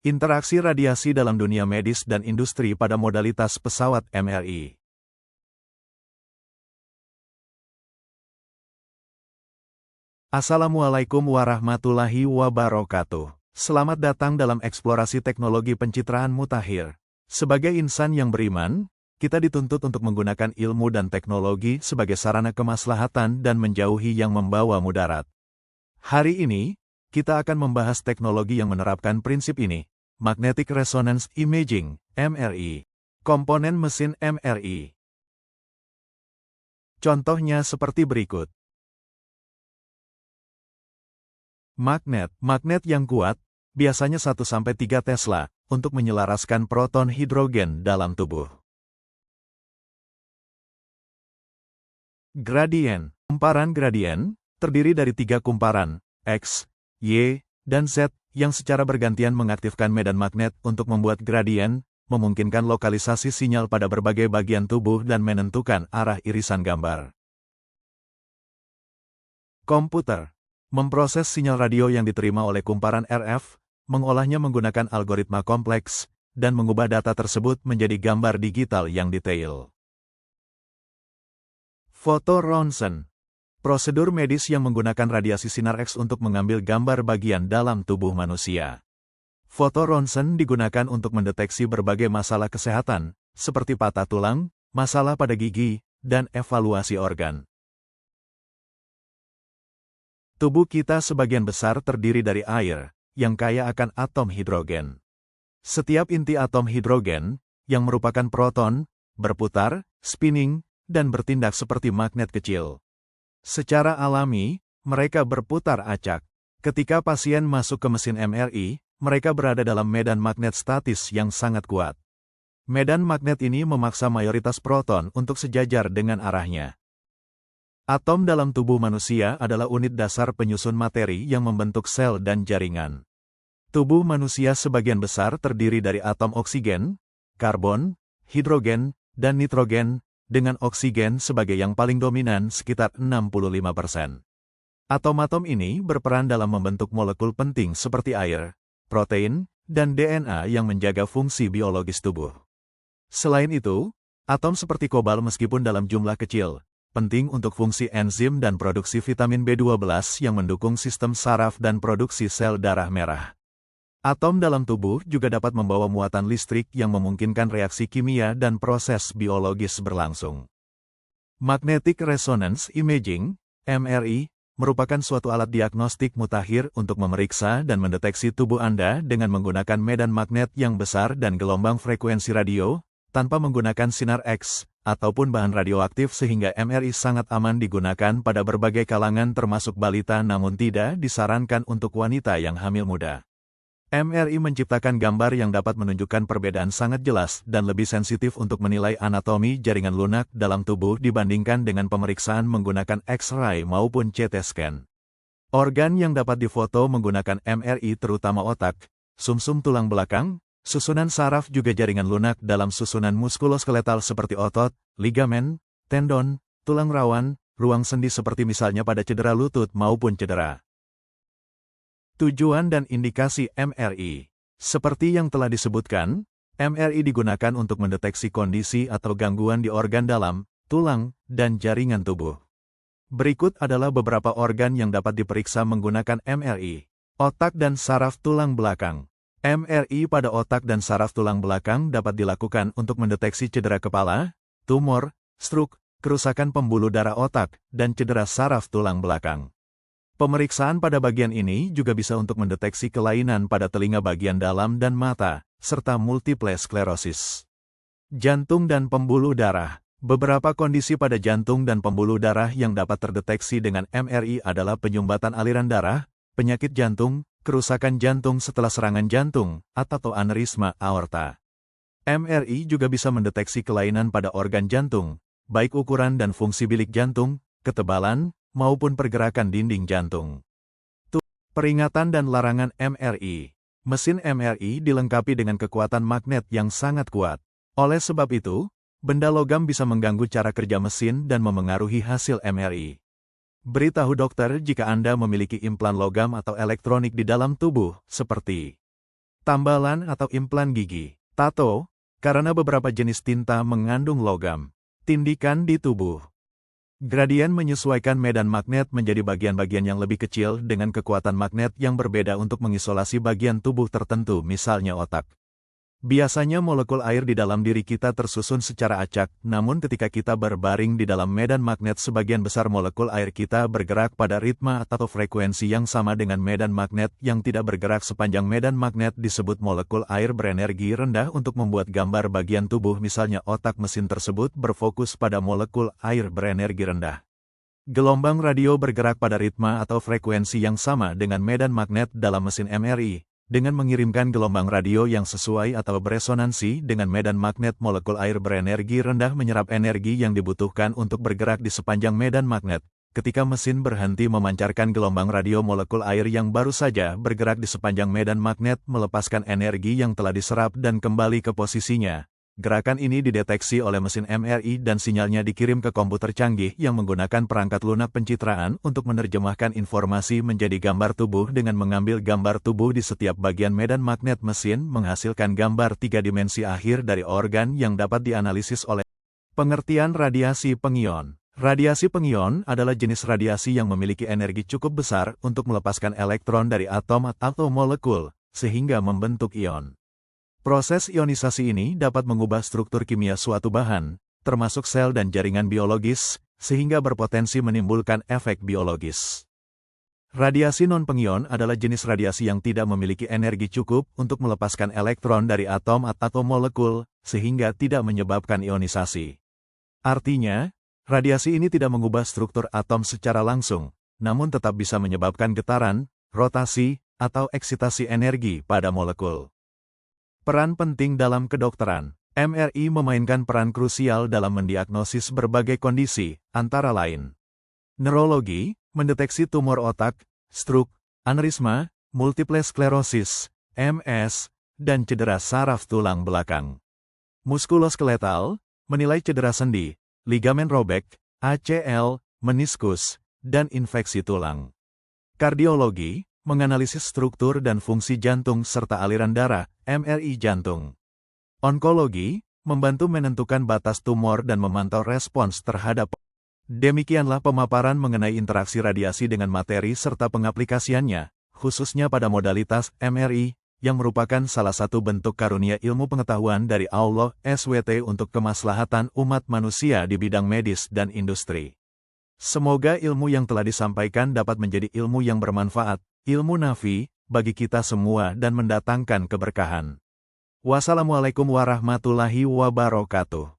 Interaksi radiasi dalam dunia medis dan industri pada modalitas pesawat MRI. Assalamualaikum warahmatullahi wabarakatuh. Selamat datang dalam eksplorasi teknologi pencitraan mutakhir. Sebagai insan yang beriman, kita dituntut untuk menggunakan ilmu dan teknologi sebagai sarana kemaslahatan dan menjauhi yang membawa mudarat. Hari ini, kita akan membahas teknologi yang menerapkan prinsip ini, Magnetic Resonance Imaging, MRI, komponen mesin MRI. Contohnya seperti berikut. Magnet yang kuat, biasanya 1-3 Tesla, untuk menyelaraskan proton hidrogen dalam tubuh. Gradien, kumparan gradien, terdiri dari 3 kumparan, X, Y, dan Z, yang secara bergantian mengaktifkan medan magnet untuk membuat gradien, memungkinkan lokalisasi sinyal pada berbagai bagian tubuh dan menentukan arah irisan gambar. Komputer memproses sinyal radio yang diterima oleh kumparan RF, mengolahnya menggunakan algoritma kompleks, dan mengubah data tersebut menjadi gambar digital yang detail. Foto ronsen, prosedur medis yang menggunakan radiasi sinar X untuk mengambil gambar bagian dalam tubuh manusia. Foto ronsen digunakan untuk mendeteksi berbagai masalah kesehatan, seperti patah tulang, masalah pada gigi, dan evaluasi organ. Tubuh kita sebagian besar terdiri dari air, yang kaya akan atom hidrogen. Setiap inti atom hidrogen, yang merupakan proton, berputar, spinning, dan bertindak seperti magnet kecil. Secara alami, mereka berputar acak. Ketika pasien masuk ke mesin MRI, mereka berada dalam medan magnet statis yang sangat kuat. Medan magnet ini memaksa mayoritas proton untuk sejajar dengan arahnya. Atom dalam tubuh manusia adalah unit dasar penyusun materi yang membentuk sel dan jaringan. Tubuh manusia sebagian besar terdiri dari atom oksigen, karbon, hidrogen, dan nitrogen, dengan oksigen sebagai yang paling dominan sekitar 65%. Atom-atom ini berperan dalam membentuk molekul penting seperti air, protein, dan DNA yang menjaga fungsi biologis tubuh. Selain itu, atom seperti kobalt meskipun dalam jumlah kecil, penting untuk fungsi enzim dan produksi vitamin B12 yang mendukung sistem saraf dan produksi sel darah merah. Atom dalam tubuh juga dapat membawa muatan listrik yang memungkinkan reaksi kimia dan proses biologis berlangsung. Magnetic Resonance Imaging, MRI, merupakan suatu alat diagnostik mutakhir untuk memeriksa dan mendeteksi tubuh Anda dengan menggunakan medan magnet yang besar dan gelombang frekuensi radio, tanpa menggunakan sinar X, ataupun bahan radioaktif sehingga MRI sangat aman digunakan pada berbagai kalangan termasuk balita namun tidak disarankan untuk wanita yang hamil muda. MRI menciptakan gambar yang dapat menunjukkan perbedaan sangat jelas dan lebih sensitif untuk menilai anatomi jaringan lunak dalam tubuh dibandingkan dengan pemeriksaan menggunakan X-ray maupun CT scan. Organ yang dapat difoto menggunakan MRI terutama otak, sumsum tulang belakang, susunan saraf juga jaringan lunak dalam susunan muskuloskeletal seperti otot, ligamen, tendon, tulang rawan, ruang sendi seperti misalnya pada cedera lutut maupun cedera. Tujuan dan indikasi MRI. Seperti yang telah disebutkan, MRI digunakan untuk mendeteksi kondisi atau gangguan di organ dalam, tulang, dan jaringan tubuh. Berikut adalah beberapa organ yang dapat diperiksa menggunakan MRI. Otak dan saraf tulang belakang. MRI pada otak dan saraf tulang belakang dapat dilakukan untuk mendeteksi cedera kepala, tumor, stroke, kerusakan pembuluh darah otak, dan cedera saraf tulang belakang. Pemeriksaan pada bagian ini juga bisa untuk mendeteksi kelainan pada telinga bagian dalam dan mata, serta multiple sklerosis. Jantung dan pembuluh darah. Beberapa kondisi pada jantung dan pembuluh darah yang dapat terdeteksi dengan MRI adalah penyumbatan aliran darah, penyakit jantung, kerusakan jantung setelah serangan jantung, atau aneurisma aorta. MRI juga bisa mendeteksi kelainan pada organ jantung, baik ukuran dan fungsi bilik jantung, ketebalan, maupun pergerakan dinding jantung. Peringatan dan larangan MRI. Mesin MRI dilengkapi dengan kekuatan magnet yang sangat kuat. Oleh sebab itu, benda logam bisa mengganggu cara kerja mesin dan memengaruhi hasil MRI. Beritahu dokter jika Anda memiliki implan logam atau elektronik di dalam tubuh, seperti Tambalan atau implan gigi. Tato, karena beberapa jenis tinta mengandung logam. Tindikan di tubuh. Gradien menyesuaikan medan magnet menjadi bagian-bagian yang lebih kecil dengan kekuatan magnet yang berbeda untuk mengisolasi bagian tubuh tertentu, misalnya otak. Biasanya molekul air di dalam diri kita tersusun secara acak, namun ketika kita berbaring di dalam medan magnet sebagian besar molekul air kita bergerak pada ritme atau frekuensi yang sama dengan medan magnet yang tidak bergerak sepanjang medan magnet disebut molekul air berenergi rendah untuk membuat gambar bagian tubuh misalnya otak mesin tersebut berfokus pada molekul air berenergi rendah. Gelombang radio bergerak pada ritme atau frekuensi yang sama dengan medan magnet dalam mesin MRI. Dengan mengirimkan gelombang radio yang sesuai atau beresonansi dengan medan magnet molekul air berenergi rendah menyerap energi yang dibutuhkan untuk bergerak di sepanjang medan magnet. Ketika mesin berhenti memancarkan gelombang radio molekul air yang baru saja bergerak di sepanjang medan magnet melepaskan energi yang telah diserap dan kembali ke posisinya. Gerakan ini dideteksi oleh mesin MRI dan sinyalnya dikirim ke komputer canggih yang menggunakan perangkat lunak pencitraan untuk menerjemahkan informasi menjadi gambar tubuh dengan mengambil gambar tubuh di setiap bagian medan magnet mesin menghasilkan gambar 3 dimensi akhir dari organ yang dapat dianalisis oleh pengertian radiasi pengion. Radiasi pengion adalah jenis radiasi yang memiliki energi cukup besar untuk melepaskan elektron dari atom atau molekul, sehingga membentuk ion. Proses ionisasi ini dapat mengubah struktur kimia suatu bahan, termasuk sel dan jaringan biologis, sehingga berpotensi menimbulkan efek biologis. Radiasi non-pengion adalah jenis radiasi yang tidak memiliki energi cukup untuk melepaskan elektron dari atom atau molekul, sehingga tidak menyebabkan ionisasi. Artinya, radiasi ini tidak mengubah struktur atom secara langsung, namun tetap bisa menyebabkan getaran, rotasi, atau eksitasi energi pada molekul. Peran penting dalam kedokteran. MRI memainkan peran krusial dalam mendiagnosis berbagai kondisi, antara lain neurologi, mendeteksi tumor otak, stroke, aneurisma, multiple sklerosis, MS, dan cedera saraf tulang belakang. Muskuloskeletal, menilai cedera sendi, ligamen robek, ACL, meniskus, dan infeksi tulang. Kardiologi, menganalisis struktur dan fungsi jantung serta aliran darah, MRI jantung. Onkologi, membantu menentukan batas tumor dan memantau respons terhadap. Demikianlah pemaparan mengenai interaksi radiasi dengan materi serta pengaplikasiannya, khususnya pada modalitas MRI, yang merupakan salah satu bentuk karunia ilmu pengetahuan dari Allah SWT untuk kemaslahatan umat manusia di bidang medis dan industri. Semoga ilmu yang telah disampaikan dapat menjadi ilmu yang bermanfaat, ilmu nafi, bagi kita semua dan mendatangkan keberkahan. Wassalamualaikum warahmatullahi wabarakatuh.